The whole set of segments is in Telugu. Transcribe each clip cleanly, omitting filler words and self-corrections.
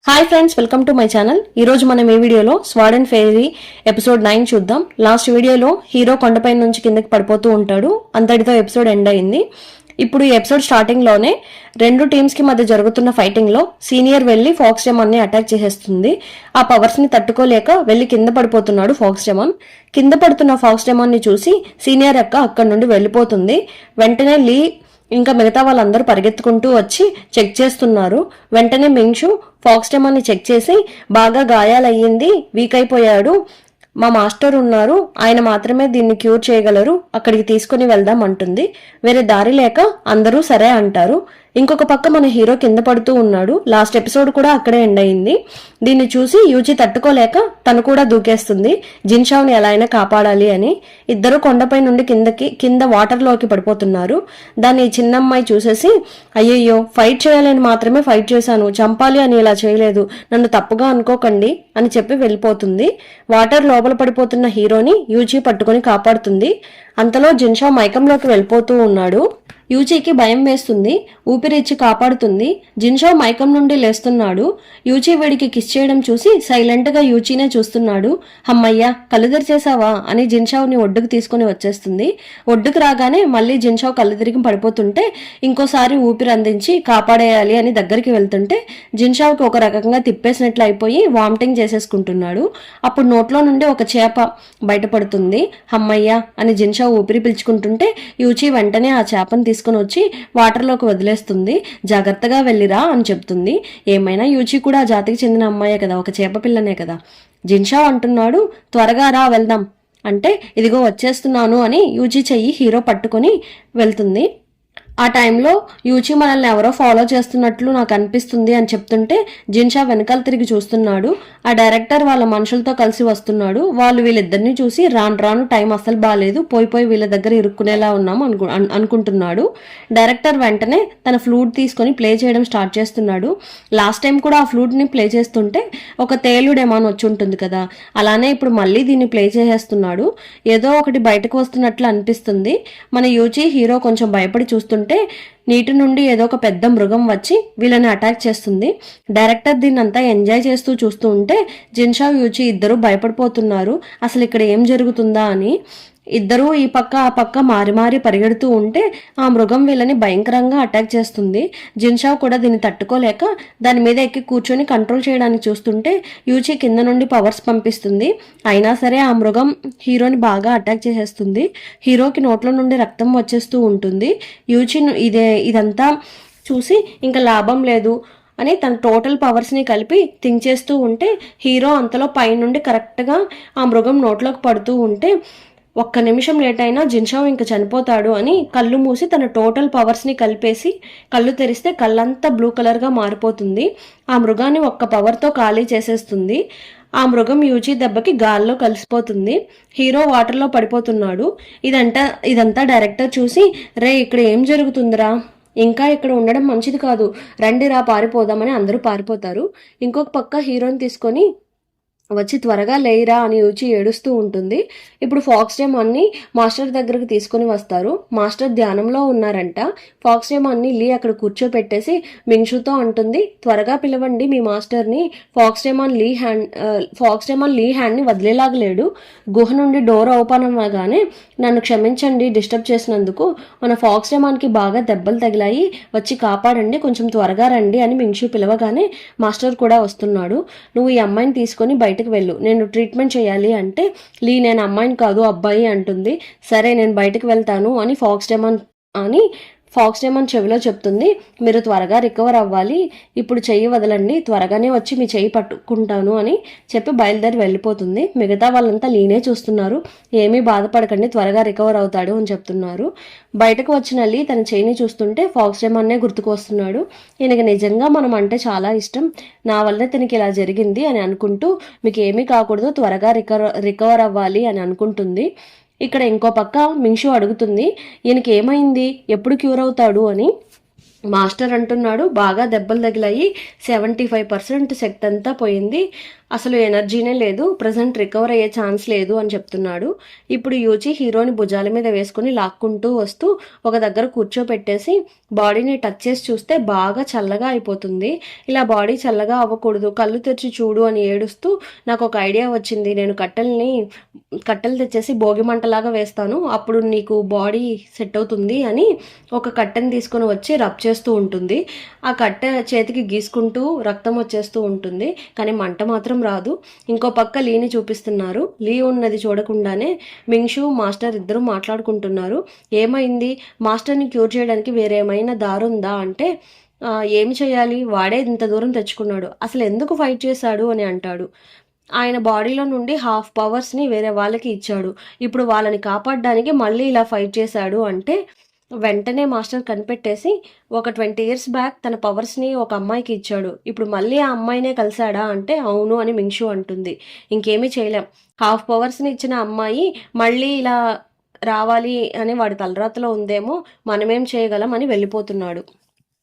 Hi friends, welcome to my channel. ఈ రోజు మనం ఈ వీడియోలో స్వార్డ్ అండ్ ఫెయిరీ ఎపిసోడ్ 9 చూద్దాం. లాస్ట్ వీడియోలో హీరో కొండపై నుంచి కిందకి పడిపోతూ ఉంటాడు. అంతటితో ఎపిసోడ్ ఎండ్ అయింది. ఇప్పుడు ఈ ఎపిసోడ్ స్టార్టింగ్ లోనే రెండు టీమ్స్ కి మధ్య జరుగుతున్న ఫైటింగ్ లో సీనియర్ వెళ్లి ఫాక్స్ డెమాన్ ని అటాక్ చేసేస్తుంది. ఆ పవర్స్ ని తట్టుకోలేక వెళ్లి కింద పడిపోతున్నాడు ఫాక్స్ డెమాన్. కింద పడుతున్న ఫాక్స్ డెమాన్ ని చూసి సీనియర్ అక్క అక్కడి నుండి వెళ్లిపోతుంది. వెంటనే లీ ఇంకా మిగతా వాళ్ళందరూ పరిగెత్తుకుంటూ వచ్చి చెక్ చేస్తున్నారు. వెంటనే మింగ్షు ఫాక్స్ డెమాన్ ని చెక్ చేసి బాగా గాయాలయ్యింది, వీక్ అయిపోయాడు, మా మాస్టర్ ఉన్నారు, ఆయన మాత్రమే దీన్ని క్యూర్ చేయగలరు, అక్కడికి తీసుకుని వెళ్దాం అంటుంది. వేరే దారి లేక అందరూ సరే అంటారు. ఇంకొక పక్క మన హీరో కింద పడుతూ ఉన్నాడు. లాస్ట్ ఎపిసోడ్ కూడా అక్కడే ఎండ్ అయింది. దీన్ని చూసి యూచి తట్టుకోలేక తను కూడా దూకేస్తుంది, జిన్షావ్ని ఎలా అయినా కాపాడాలి అని. ఇద్దరు కొండపై నుండి కింద వాటర్ లోకి పడిపోతున్నారు. దాన్ని చిన్నమ్మాయి చూసేసి, అయ్యయ్యో ఫైట్ చేయాలని మాత్రమే ఫైట్ చేశాను, చంపాలి అని ఇలా చేయలేదు, నన్ను తప్పుగా అనుకోకండి అని చెప్పి వెళ్ళిపోతుంది. వాటర్ లోపల పడిపోతున్న హీరోని యూచి పట్టుకుని కాపాడుతుంది. అంతలో జిన్షా మైకంలోకి వెళ్ళిపోతూ ఉన్నాడు. యూచీకి భయం వేస్తుంది, ఊపిరిచ్చి కాపాడుతుంది. జిన్షా మైకం నుండి లేస్తున్నాడు. యూచీ వీడికి కిస్ చేయడం చూసి సైలెంట్ గా యూచీనే చూస్తున్నాడు. హమ్మయ్యా కళ్ళు తెరిచేసావా అని జిన్షావ్ని ఒడ్డుకు తీసుకుని వచ్చేస్తుంది. ఒడ్డుకు రాగానే మళ్ళీ జిన్షావ్ కళ్ళు తిరిగి పడిపోతుంటే ఇంకోసారి ఊపిరి అందించి కాపాడేయాలి అని దగ్గరికి వెళ్తుంటే జిన్షావ్కి ఒక రకంగా తిప్పేసినట్లు అయిపోయి వామిటింగ్ చేసేసుకుంటున్నాడు. అప్పుడు నోట్లో నుండి ఒక చేప బయటపడుతుంది. హమ్మయ్యా అని జిన్షావ్ ఊపిరి పిలుచుకుంటుంటే యూచీ వెంటనే ఆ చేపను తీసుకుని వచ్చి వాటర్లోకి వదిలేస్తుంది. జాగ్రత్తగా వెళ్ళిరా అని చెప్తుంది. ఏమైనా యూచి కూడా ఆ జాతికి చెందిన అమ్మాయే కదా, ఒక చేప పిల్లనే కదా. జిన్షా అంటున్నాడు, త్వరగా రా వెళ్దాం అంటే ఇదిగో వచ్చేస్తున్నాను అని యూచి చెయ్యి హీరో పట్టుకొని వెళ్తుంది. ఆ టైంలో యూచి మనల్ని ఎవరో ఫాలో చేస్తున్నట్లు నాకు అనిపిస్తుంది అని చెప్తుంటే జిన్షా వెనకాల తిరిగి చూస్తున్నాడు. ఆ డైరెక్టర్ వాళ్ళ మనుషులతో కలిసి వస్తున్నాడు. వాళ్ళు వీళ్ళిద్దరిని చూసి రాను టైం అసలు బాగాలేదు, పోయి వీళ్ళ దగ్గర ఇరుక్కునేలా ఉన్నాము అనుకుంటున్నాడు. డైరెక్టర్ వెంటనే తన ఫ్లూట్ తీసుకొని ప్లే చేయడం స్టార్ట్ చేస్తున్నాడు. లాస్ట్ టైం కూడా ఆ ఫ్లూట్ ని ప్లే చేస్తుంటే ఒక తేలు డెమాన్ వచ్చి ఉంటుంది కదా, అలానే ఇప్పుడు మళ్ళీ దీన్ని ప్లే చేసేస్తున్నాడు. ఏదో ఒకటి బయటకు వస్తున్నట్లు అనిపిస్తుంది. మన యూచి హీరో కొంచెం భయపడి చూస్తుంటే నీటి నుండి ఏదో ఒక పెద్ద మృగం వచ్చి వీళ్ళని అటాక్ చేస్తుంది. డైరెక్టర్ దీన్నంతా ఎంజాయ్ చేస్తూ చూస్తూ ఉంటే జిన్షా యూచి ఇద్దరు భయపడిపోతున్నారు, అసలు ఇక్కడ ఏం జరుగుతుందా అని. ఇద్దరూ ఈ పక్క ఆ పక్క మారి పరిగెడుతూ ఉంటే ఆ మృగం వీళ్ళని భయంకరంగా అటాక్ చేస్తుంది. జిన్షా కూడా దీన్ని తట్టుకోలేక దాని మీద ఎక్కి కూర్చొని కంట్రోల్ చేయడానికి చూస్తుంటే యూచి కింద నుండి పవర్స్ పంపిస్తుంది. అయినా సరే ఆ మృగం హీరోని బాగా అటాక్ చేసేస్తుంది. హీరోకి నోట్లో నుండి రక్తం వచ్చేస్తూ ఉంటుంది. యూచి ఇదంతా చూసి ఇంకా లాభం లేదు అని తన టోటల్ పవర్స్ని కలిపి థింక్ చేస్తూ ఉంటే హీరో అంతలో పైనుండి కరెక్ట్గా ఆ మృగం నోట్లోకి పడుతూ ఉంటే ఒక్క నిమిషం లేట్ అయినా జిన్షావ్ ఇంక చనిపోతాడు అని కళ్ళు మూసి తన టోటల్ పవర్స్ ని కలిపేసి కళ్ళు తెరిస్తే కళ్ళంతా బ్లూ కలర్ గా మారిపోతుంది. ఆ మృగాన్ని ఒక్క పవర్ తో ఖాళీ చేసేస్తుంది. ఆ మృగం యూచి దెబ్బకి గాల్లో కలిసిపోతుంది. హీరో వాటర్ లో పడిపోతున్నాడు. ఇదంతా డైరెక్టర్ చూసి, రే ఇక్కడ ఏం జరుగుతుందిరా, ఇంకా ఇక్కడ ఉండడం మంచిది కాదు, రండిరా పారిపోదామని అందరూ పారిపోతారు. ఇంకొక పక్క హీరోని తీసుకొని వచ్చి త్వరగా లేయిరా అని యూచి ఏడుస్తూ ఉంటుంది. ఇప్పుడు ఫాక్స్ డెమాన్ని మాస్టర్ దగ్గరకు తీసుకుని వస్తారు. మాస్టర్ ధ్యానంలో ఉన్నారంట. ఫాక్స్ డెమాన్ని లీ అక్కడ కూర్చోపెట్టేసి మింగ్షుతో అంటుంది, త్వరగా పిలవండి మీ మాస్టర్ని, ఫాక్స్ డెమాన్ లీ హ్యాండ్ని వదిలేలాగలేడు. గుహ నుండి డోర్ ఓపెన్ అవ్వగానే నన్ను క్షమించండి డిస్టర్బ్ చేసినందుకు, మన ఫాక్స్ డెమాన్కి బాగా దెబ్బలు తగిలాయి, వచ్చి కాపాడండి, కొంచెం త్వరగా రండి అని మింగ్షు పిలవగానే మాస్టర్ కూడా వస్తున్నాడు. నువ్వు ఈ అమ్మాయిని తీసుకొని బయటకు వెళ్ళు, నేను ట్రీట్మెంట్ చేయాలి అంటే లీ నేను అమ్మాయిని కాదు అబ్బాయి అంటుంది. సరే నేను బయటకు వెళ్తాను అని ఫాక్స్ డెమాన్ చెవిలో చెప్తుంది. మీరు త్వరగా రికవర్ అవ్వాలి, ఇప్పుడు చెయ్యి వదలండి, త్వరగానే వచ్చి మీ చెయ్యి పట్టుకుంటాను అని చెప్పి బయలుదేరి వెళ్ళిపోతుంది. మిగతా వాళ్ళంతా లీనే చూస్తున్నారు. ఏమీ బాధపడకండి, త్వరగా రికవర్ అవుతాడు అని చెప్తున్నారు. బయటకు వచ్చిన లీ తన చెయ్యిని చూస్తుంటే ఫాక్స్ డెమాన్నే గుర్తుకు వస్తున్నాడు. ఈయనకి నిజంగా మనం అంటే చాలా ఇష్టం, నా వల్ల తనకి ఇలా జరిగింది అని అనుకుంటూ మీకు ఏమీ కాకూడదు, త్వరగా రికవర్ అవ్వాలి అని అనుకుంటుంది. ఇక్కడ ఇంకో పక్క మింగ్షు అడుగుతుంది, ఈయనకి ఏమైంది, ఎప్పుడు క్యూర్ అవుతాడు అని. మాస్టర్ అంటున్నాడు, బాగా దెబ్బలు తగిలాయి, 75% శక్తి అంతా పోయింది, అసలు ఎనర్జీనే లేదు, ప్రజెంట్ రికవర్ అయ్యే ఛాన్స్ లేదు అని చెప్తున్నాడు. ఇప్పుడు యూచి హీరోని భుజాల మీద వేసుకుని లాక్కుంటూ వస్తూ ఒక దగ్గర కూర్చోపెట్టేసి బాడీని టచ్ చేసి చూస్తే బాగా చల్లగా అయిపోతుంది. ఇలా బాడీ చల్లగా అవ్వకూడదు, కళ్ళు తెరిచి చూడు అని ఏడుస్తూ నాకు ఒక ఐడియా వచ్చింది, నేను కట్టెలు తెచ్చేసి భోగి మంటలాగా వేస్తాను, అప్పుడు నీకు బాడీ సెట్ అవుతుంది అని ఒక కట్టెని తీసుకొని వచ్చి రబ్ చేస్తూ ఉంటుంది. ఆ కట్టె చేతికి గీసుకుంటూ రక్తం వచ్చేస్తూ ఉంటుంది, కానీ మంట మాత్రం రాదు. ఇంకో పక్క లీని చూపిస్తున్నారు. లీ ఉన్నది చూడకుండానే మింగ్షు మాస్టర్ ఇద్దరు మాట్లాడుకుంటున్నారు. ఏమైంది, మాస్టర్ని క్యూర్ చేయడానికి వేరేమైనా దారుందా అంటే ఏమి చేయాలి, వాడే ఇంత దూరం తెచ్చుకున్నాడు, అసలు ఎందుకు ఫైట్ చేశాడు అని అంటాడు. ఆయన బాడీలో నుండి హాఫ్ పవర్స్ని వేరే వాళ్ళకి ఇచ్చాడు, ఇప్పుడు వాళ్ళని కాపాడడానికి మళ్ళీ ఇలా ఫైట్ చేశాడు అంటే వెంటనే మాస్టర్ కనిపెట్టేసి ఒక 20 years బ్యాక్ తన పవర్స్ని ఒక అమ్మాయికి ఇచ్చాడు, ఇప్పుడు మళ్ళీ ఆ అమ్మాయినే కలిశాడా అంటే అవును అని మింగ్షు అంటుంది. ఇంకేమీ చేయలేం, హాఫ్ పవర్స్ని ఇచ్చిన అమ్మాయి మళ్ళీ ఇలా రావాలి అని వాడి తలరాతలో ఉందేమో, మనమేం చేయగలం అని వెళ్ళిపోతున్నాడు.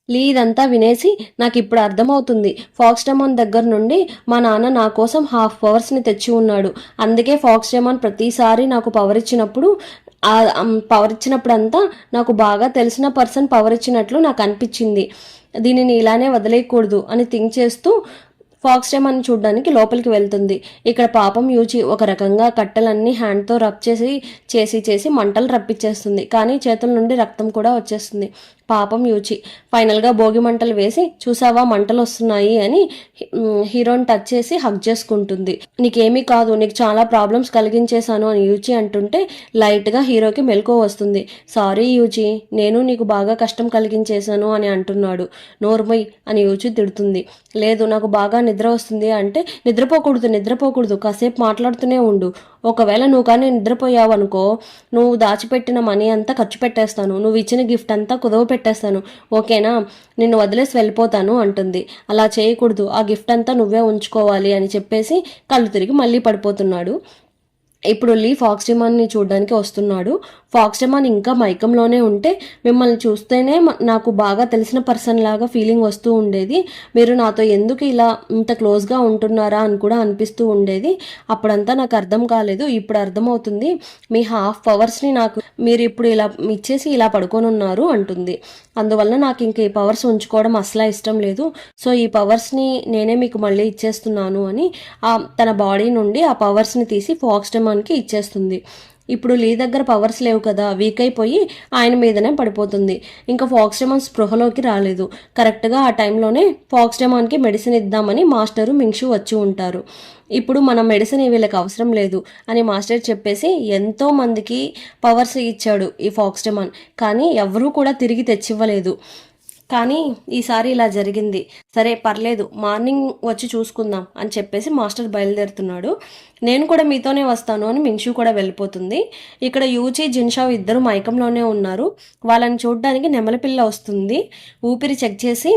లీ ఇదంతా వినేసి నాకు ఇప్పుడు అర్థమవుతుంది, ఫాక్స్టెమాన్ దగ్గర నుండి మా నాన్న నా కోసం హాఫ్ పవర్స్ని తెచ్చి ఉన్నాడు, అందుకే ఫాక్స్టెమాన్ ప్రతిసారి నాకు పవర్ ఇచ్చినప్పుడు పవర్ ఇచ్చినప్పుడంతా నాకు బాగా తెలిసిన పర్సన్ పవర్ ఇచ్చినట్లు నాకు అనిపించింది, దీనిని ఇలానే వదిలేయకూడదు అని థింక్ చేస్తూ ఫాక్స్టెమాన్ చూడడానికి లోపలికి వెళ్తుంది. ఇక్కడ పాపం యూచి ఒక రకంగా కట్టెలన్నీ హ్యాండ్తో రబ్ చేసి మంటలు రప్పించేస్తుంది, కానీ చేతుల నుండి రక్తం కూడా వచ్చేస్తుంది. పాపం యూచి ఫైనల్గా భోగి మంటలు వేసి చూసావా మంటలు వస్తున్నాయి అని హీరోని టచ్ చేసి హగ్ చేసుకుంటుంది. నీకేమీ కాదు, నీకు చాలా ప్రాబ్లమ్స్ కలిగించేశాను అని యూచి అంటుంటే లైట్గా హీరోకి మెలకువ వస్తుంది. సారీ యూచి, నేను నీకు బాగా కష్టం కలిగించేశాను అని అంటున్నాడు. నోర్మై అని యూచి తిడుతుంది. లేదు నాకు బాగా నిద్ర వస్తుంది అంటే నిద్రపోకూడదు, కాసేపు మాట్లాడుతూనే ఉండు, ఒకవేళ నువ్వు కానీ నిద్రపోయావనుకో నువ్వు దాచిపెట్టిన మనీ అంతా ఖర్చు పెట్టేస్తాను, నువ్వు ఇచ్చిన గిఫ్ట్ అంతా కుదవ పెట్టేస్తాను, ఓకేనా, నిన్ను వదిలేసి వెళ్ళిపోతాను అంటుంది. అలా చేయకూడదు, ఆ గిఫ్ట్ అంతా నువ్వే ఉంచుకోవాలి అని చెప్పేసి కళ్ళు తిరిగి మళ్ళీ పడిపోతున్నాడు. ఇప్పుడు లీ ఫాక్స్టెమాన్ని చూడడానికి వస్తున్నాడు. ఫాక్స్టెమాన్ ఇంకా మైకంలోనే ఉంటే మిమ్మల్ని చూస్తేనే నాకు బాగా తెలిసిన పర్సన్ లాగా ఫీలింగ్ వస్తూ ఉండేది, మీరు నాతో ఎందుకు ఇలా ఇంత క్లోజ్గా ఉంటున్నారా అని కూడా అనిపిస్తూ ఉండేది, అప్పుడంతా నాకు అర్థం కాలేదు, ఇప్పుడు అర్థమవుతుంది, మీ హాఫ్ పవర్స్ని నాకు మీరు ఇప్పుడు ఇలా ఇచ్చేసి ఇలా పడుకొని ఉన్నారు అంటుంది. అందువల్ల నాకు ఇంక ఈ పవర్స్ ఉంచుకోవడం అసలు ఇష్టం లేదు, సో ఈ పవర్స్ని నేనే మీకు మళ్ళీ ఇచ్చేస్తున్నాను అని తన బాడీ నుండి ఆ పవర్స్ని తీసి ఫాక్స్టెమాన్కి ఇచ్చేస్తుంది. ఇప్పుడు లీ దగ్గర పవర్స్ లేవు కదా, వీక్ అయిపోయి ఆయన మీదనే పడిపోతుంది. ఇంకా ఫాక్స్టెమాన్ స్పృహలోకి రాలేదు. కరెక్ట్గా ఆ టైంలోనే ఫాక్స్టెమాన్కి మెడిసిన్ ఇద్దామని మాస్టరు మింగ్షు వచ్చి ఉంటారు. ఇప్పుడు మన మెడిసిన్ వీళ్ళకి అవసరం లేదు అని మాస్టర్ చెప్పేసి ఎంతో మందికి పవర్స్ ఇచ్చాడు ఈ ఫాక్స్టెమాన్, కానీ ఎవరూ కూడా తిరిగి తెచ్చివ్వలేదు. కానీ ఈసారి ఇలా జరిగింది, సరే పర్లేదు మార్నింగ్ వచ్చి చూసుకుందాం అని చెప్పేసి మాస్టర్ బయలుదేరుతున్నాడు. నేను కూడా మీతోనే వస్తాను అని మింగ్షు కూడా వెళ్ళిపోతుంది. ఇక్కడ యూచి జిన్షావ్ ఇద్దరు మైకంలోనే ఉన్నారు. వాళ్ళని చూడడానికి నెమలిపిల్ల వస్తుంది. ఊపిరి చెక్ చేసి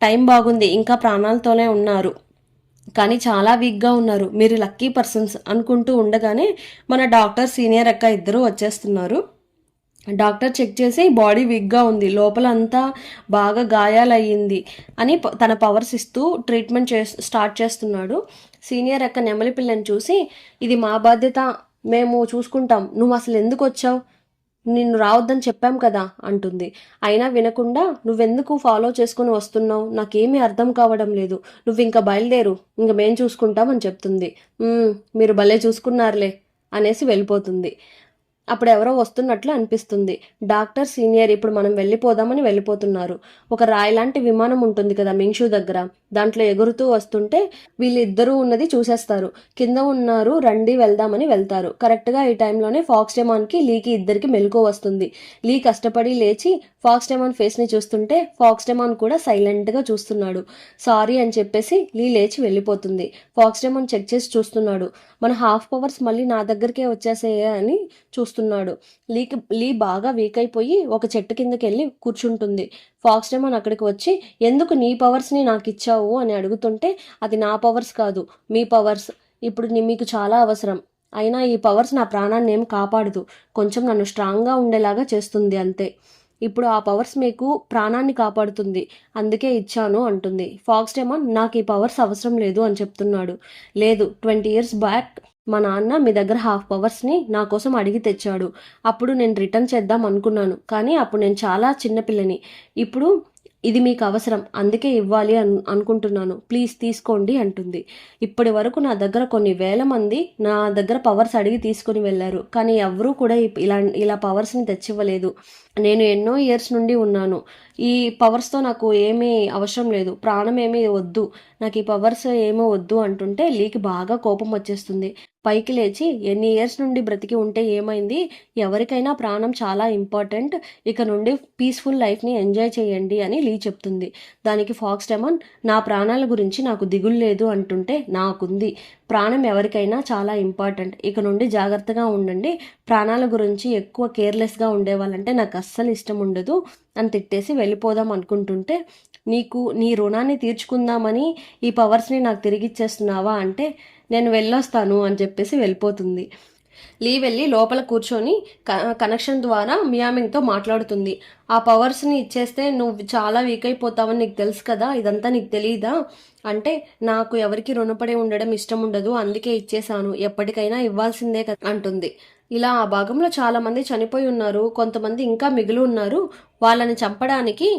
టైం బాగుంది, ఇంకా ప్రాణాలతోనే ఉన్నారు, కానీ చాలా వీక్గా ఉన్నారు, మీరు లక్కీ పర్సన్స్ అనుకుంటూ ఉండగానే మన డాక్టర్ సీనియర్ అక్క ఇద్దరు వచ్చేస్తున్నారు. డాక్టర్ చెక్ చేసి బాడీ వీక్గా ఉంది, లోపల అంతా బాగా గాయాలయ్యింది అని తన పవర్స్ ఇస్తూ ట్రీట్మెంట్ స్టార్ట్ చేస్తున్నాడు. సీనియర్ అక్క నెమలి పిల్లని చూసి ఇది మా బాధ్యత, మేము చూసుకుంటాం, నువ్వు అసలు ఎందుకు వచ్చావు, నిన్ను రావద్దని చెప్పాం కదా అంటుంది. అయినా వినకుండా నువ్వెందుకు ఫాలో చేసుకుని వస్తున్నావు, నాకేమీ అర్థం కావడం లేదు, నువ్వు ఇంకా బయలుదేరు, ఇంకా మేం చూసుకుంటాం అని చెప్తుంది. మీరు భలే చూసుకున్నారులే అనేసి వెళ్ళిపోతుంది. అప్పుడు ఎవరో వస్తున్నట్లు అనిపిస్తుంది. డాక్టర్ సీనియర్ ఇప్పుడు మనం వెళ్ళిపోదామని వెళ్ళిపోతున్నారు. ఒక రాయి లాంటి విమానం ఉంటుంది కదా మింగ్షు దగ్గర, దాంట్లో ఎగురుతూ వస్తుంటే వీళ్ళిద్దరూ ఉన్నది చూసేస్తారు. కింద ఉన్నారు రండి వెళ్దామని వెళ్తారు. కరెక్ట్గా ఈ టైంలోనే ఫాక్స్టెమాన్కి లీకి ఇద్దరికి మెలకువ వస్తుంది. లీ కష్టపడి లేచి ఫాక్స్టెమాన్ ఫేస్ని చూస్తుంటే ఫాక్స్టెమాన్ కూడా సైలెంట్గా చూస్తున్నాడు. సారీ అని చెప్పేసి లీ లేచి వెళ్ళిపోతుంది. ఫాక్స్టెమాన్ చెక్ చేసి చూస్తున్నాడు, మన హాఫ్ పవర్స్ మళ్ళీ నా దగ్గరికే వచ్చేసాయే అని చూస్తున్నాడు. లీ బాగా వీక్ అయిపోయి ఒక చెట్టు కిందకి వెళ్ళి కూర్చుంటుంది. ఫాక్స్టెమాన్ అక్కడికి వచ్చి ఎందుకు నీ పవర్స్ని నాకు ఇచ్చావు అని అడుగుతుంటే అది నా పవర్స్ కాదు మీ పవర్స్, ఇప్పుడు మీకు చాలా అవసరం, అయినా ఈ పవర్స్ నా ప్రాణాన్ని ఏం కాపాడదు, కొంచెం నన్ను స్ట్రాంగ్గా ఉండేలాగా చేస్తుంది అంతే. ఇప్పుడు ఆ పవర్స్ మీకు ప్రాణాన్ని కాపాడుతుంది, అందుకే ఇచ్చాను అంటుంది. ఫాక్స్ డెమాన్ నాకు ఈ పవర్స్ అవసరం లేదు అని చెప్తున్నాడు. లేదు, 20 years బ్యాక్ మా నాన్న మీ దగ్గర హాఫ్ పవర్స్ని నా కోసం అడిగి తెచ్చాడు. అప్పుడు నేను రిటర్న్ చేద్దాం అనుకున్నాను, కానీ అప్పుడు నేను చాలా చిన్నపిల్లని. ఇప్పుడు ఇది మీకు అవసరం, అందుకే ఇవ్వాలి అనుకుంటున్నాను, ప్లీజ్ తీసుకోండి అంటుంది. ఇప్పటి వరకు నా దగ్గర కొన్ని వేల మంది నా దగ్గర పవర్స్ అడిగి తీసుకుని వెళ్ళారు, కానీ ఎవరూ కూడా ఇలా పవర్స్ని తెచ్చివ్వలేదు. నేను ఎన్నో ఇయర్స్ నుండి ఉన్నాను. ఈ పవర్స్తో నాకు ఏమీ అవసరం లేదు, ప్రాణం ఏమీ వద్దు, నాకు ఈ పవర్స్ ఏమీ వద్దు అంటుంటే లీకి బాగా కోపం వచ్చేస్తుంది. పైకి లేచి, ఎన్ని ఇయర్స్ నుండి బ్రతికి ఉంటే ఏమైంది, ఎవరికైనా ప్రాణం చాలా ఇంపార్టెంట్, ఇక నుండి పీస్ఫుల్ లైఫ్ని ఎంజాయ్ చేయండి అని లీ చెప్తుంది. దానికి ఫాక్స్ డెమాన్ నా ప్రాణాల గురించి నాకు దిగులు లేదు అంటుంటే, నాకుంది, ప్రాణం ఎవరికైనా చాలా ఇంపార్టెంట్, ఇక నుండి జాగ్రత్తగా ఉండండి, ప్రాణాల గురించి ఎక్కువ కేర్లెస్గా ఉండేవాళ్ళంటే నాకు అస్సలు ఇష్టం ఉండదు అని తిట్టేసి వెళ్ళిపోదాం అనుకుంటుంటే, నీకు నీ రుణాన్ని తీర్చుకుందామని ఈ పవర్స్ని నాకు తిరిగిచ్చేస్తున్నావా అంటే, నేను వెళ్ళొస్తాను అని చెప్పేసి వెళ్ళిపోతుంది. లీ వెళ్ళి లోపల కూర్చొని కనెక్షన్ ద్వారా మియామింగ్తో మాట్లాడుతుంది. ఆ పవర్స్ని ఇచ్చేస్తే నువ్వు చాలా వీక్ అయిపోతావని నీకు తెలుసు కదా, ఇదంతా నీకు తెలియదా అంటే, నాకు ఎవరికి రుణపడి ఉండడం ఇష్టం ఉండదు, అందుకే ఇచ్చేసాను, ఎప్పటికైనా ఇవ్వాల్సిందే కదా అంటుంది. ఇలా ఆ భాగంలో చాలా మంది చనిపోయి ఉన్నారు, కొంతమంది ఇంకా మిగిలి ఉన్నారు. వాళ్ళని చంపడానికి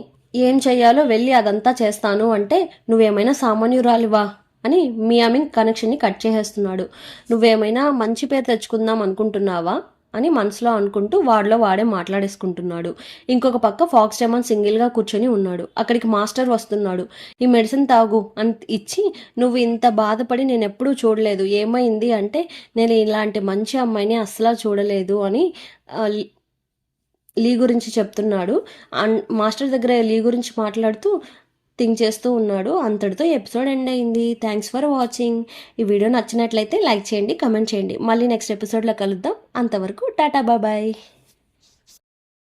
ఏం చెయ్యాలో వెళ్ళి అదంతా చేస్తాను అంటే, నువ్వేమైనా సామాన్యురాలివా అని మియామింగ్ కనెక్షన్ని కట్ చేసేస్తున్నాడు. నువ్వేమైనా మంచి పేరు తెచ్చుకుందాం అనుకుంటున్నావా అని మనసులో అనుకుంటూ వాడిలో వాడే మాట్లాడేసుకుంటున్నాడు. ఇంకొక పక్క ఫాక్స్ డెమాన్ సింగిల్గా కూర్చొని ఉన్నాడు. అక్కడికి మాస్టర్ వస్తున్నాడు. ఈ మెడిసిన్ తాగు అని ఇచ్చి, నువ్వు ఇంత బాధపడి నేను ఎప్పుడూ చూడలేదు, ఏమైంది అంటే, నేను ఇలాంటి మంచి అమ్మాయిని అస్సలు చూడలేదు అని లీ గురించి చెప్తున్నాడు. మాస్టర్ దగ్గర లీ గురించి మాట్లాడుతూ థింక్ చేస్తూ ఉన్నాడు. అంతటితో ఎపిసోడ్ ఎండ్ అయింది. Thanks for watching. ఈ వీడియో నచ్చినట్లయితే లైక్ చేయండి, కమెంట్ చేయండి. మళ్ళీ నెక్స్ట్ ఎపిసోడ్లో కలుద్దాం. అంతవరకు టాటా బాయ్.